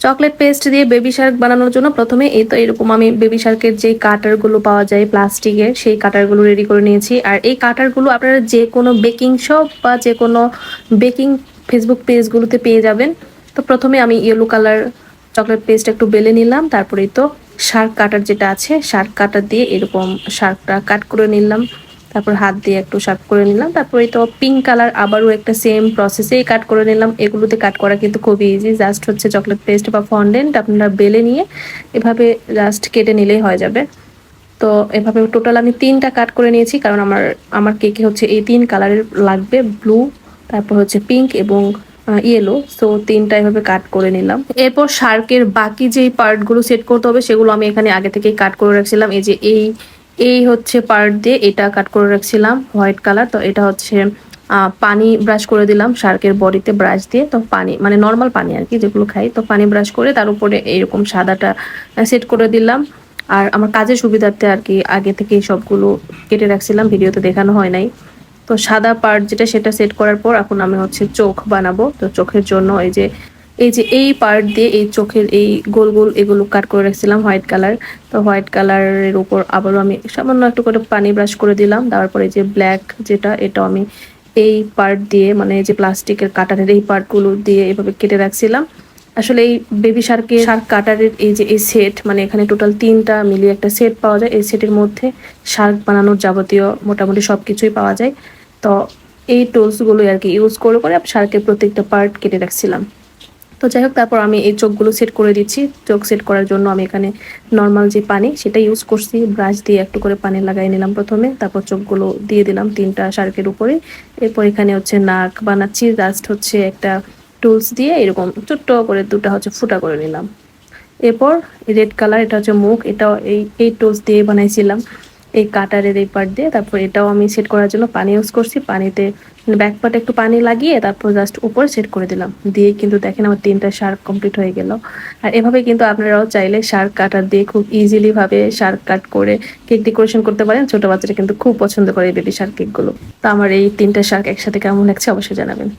Chocolate paste দিয়ে baby Shark বানানোর জন্য প্রথমে এই তো এরকম আমি বেবি শার্কের যে কাটারগুলো পাওয়া যায় প্লাস্টিকের, সেই কাটারগুলো রেডি করে নিয়েছি। আর এই কাটারগুলো আপনারা যে কোনো বেকিং শপ বা যে কোনো বেকিং ফেসবুক পেজগুলোতে পেয়ে যাবেন। তো প্রথমে আমি ইয়েলো কালার চকলেট পেস্ট একটু বেলে নিলাম, তারপরেই তো শার্ক কাটার যেটা আছে শার্ক কাটার দিয়ে এরকম শার্কটা কাট করে নিলাম, তারপর হাত দিয়ে একটু শার্প করে নিলাম। তারপরে তো পিঙ্ক কালার আবারও একটা সেম প্রসেসেই কাট করে নিলাম। এগুলোতে কাট করা কিন্তু খুবই ইজি, জাস্ট হচ্ছে চকলেট পেস্ট বা ফন্ডেন্ট আপনারা বেলে নিয়ে এভাবে জাস্ট কেটে নিলেই হয়ে যাবে। তো এভাবে টোটাল আমি 3টা কাট করে নিয়েছি, কারণ আমার কেকে হচ্ছে এই 3 কালারের লাগবে, ব্লু, তারপর হচ্ছে পিঙ্ক এবং ইয়েলো। সো 3টা এভাবে কাট করে নিলাম। এরপর শার্কের বাকি যেই পার্টগুলো সেট করতে হবে সেগুলো আমি এখানে আগে থেকেই কাট করে রাখছিলাম। এই যে এই হচ্ছে পার্ট দিয়ে এটা কাট করে রাখছিলাম হোয়াইট কালার। তো এটা হচ্ছে পানি ব্রাশ করে দিলাম শার্কের বডিতে ব্রাশ দিয়ে। তো পানি মানে নর্মাল পানি আর কি, যেগুলো খাই, তো পানি ব্রাশ করে তার উপরে এইরকম সাদাটা সেট করে দিলাম। আর আমার কাজের সুবিধার্থে আর কি আগে থেকে সবগুলো কেটে রাখছিলাম, ভিডিওতে দেখানো হয় নাই। তো সাদা পার্ট যেটা সেটা সেট করার পর এখন আমি হচ্ছে চোখ বানাবো। তো চোখের জন্য এই পার্ট দিয়ে এই চোখের এই গোল গোল এগুলো কাট করে রাখছিলাম হোয়াইট কালার। তো হোয়াইট কালারের উপর আবারও আমি সামান্য একটু করে পানি ব্রাশ করে দিলাম। দেওয়ার পরে যে ব্ল্যাক যেটা, এটা আমি এই পার্ট দিয়ে মানে যে প্লাস্টিকের কাটারের এই পার্টগুলো দিয়ে এভাবে কেটে রাখছিলাম। আসলে এই বেবি শার্ক কাটারের এই যে এই সেট, মানে এখানে টোটাল 3টা মিলিয়ে একটা সেট পাওয়া যায়। এই সেটের মধ্যে শার্ক বানানোর যাবতীয় মোটামুটি সব কিছুই পাওয়া যায়। তো এই টুলসগুলোই আর কি ইউজ করে করে শার্কের প্রত্যেকটা পার্ট কেটে রাখছিলাম। তো যাই হোক, তারপর আমি এই চোখগুলো সেট করে দিচ্ছি। চোখ সেট করার জন্য আমি এখানে নর্মাল যে পানি সেটা ইউজ করছি, ব্রাশ দিয়ে একটু করে পানি লাগাই নিলাম প্রথমে, তারপর চোখগুলো দিয়ে দিলাম 3টা শার্কের উপরে। এরপর এখানে হচ্ছে নাক বানাচ্ছি, জাস্ট হচ্ছে একটা টুলস দিয়ে এরকম ছোট্ট করে 2টা হচ্ছে ফুটা করে নিলাম। এরপর রেড কালার, এটা হচ্ছে মুখ, এটাও এই টুলস দিয়ে বানাইছিলাম এই কাটারের এই পার্ট দিয়ে। তারপর এটাও আমি সেট করার জন্য পানি ইউজ করছি, পানিতে ব্যাক পার্টে একটু পানি লাগিয়ে তারপর জাস্ট উপরে সেট করে দিলাম, দিয়ে কিন্তু দেখেন আমার 3টা শার্ক কমপ্লিট হয়ে গেল। আর এভাবে কিন্তু আপনারাও চাইলে শার্ক কাটার দিয়ে খুব ইজিলি ভাবে শার্ক কাট করে কেক ডেকোরেশন করতে পারেন। ছোট বাচ্চারা কিন্তু খুব পছন্দ করে এই বেবি শার্ক কেকগুলো। তো আমার এই 3টা শার্ক একসাথে কেমন লাগছে অবশ্যই জানাবেন।